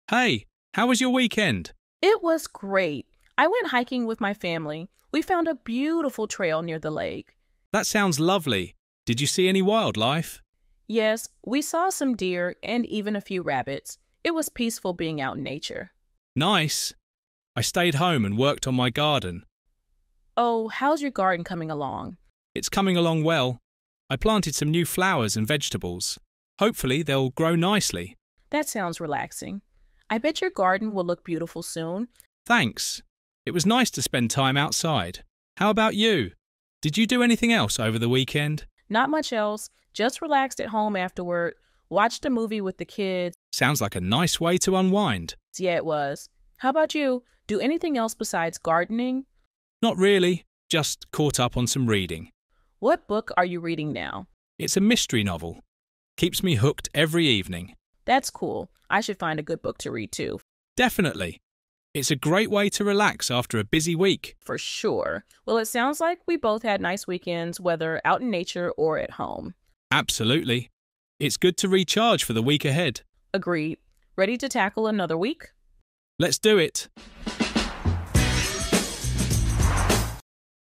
Hey, how was your weekend? It was great. I went hiking with my family. We found a beautiful trail near the lake. That sounds lovely. Did you see any wildlife? Yes, we saw some deer and even a few rabbits. It was peaceful being out in nature. Nice. I stayed home and worked on my garden. Oh, how's your garden coming along? It's coming along well. I planted some new flowers and vegetables. Hopefully they'll grow nicely. That sounds relaxing. I bet your garden will look beautiful soon. Thanks. It was nice to spend time outside. How about you? Did you do anything else over the weekend? Not much else. Just relaxed at home afterward. Watched a movie with the kids. Sounds like a nice way to unwind. Yeah, it was. How about you? Do anything else besides gardening? Not really, just caught up on some reading. What book are you reading now? It's a mystery novel. Keeps me hooked every evening. That's cool. I should find a good book to read too. Definitely. It's a great way to relax after a busy week. For sure. Well, it sounds like we both had nice weekends, whether out in nature or at home. Absolutely. It's good to recharge for the week ahead. Agreed. Ready to tackle another week? Let's do it.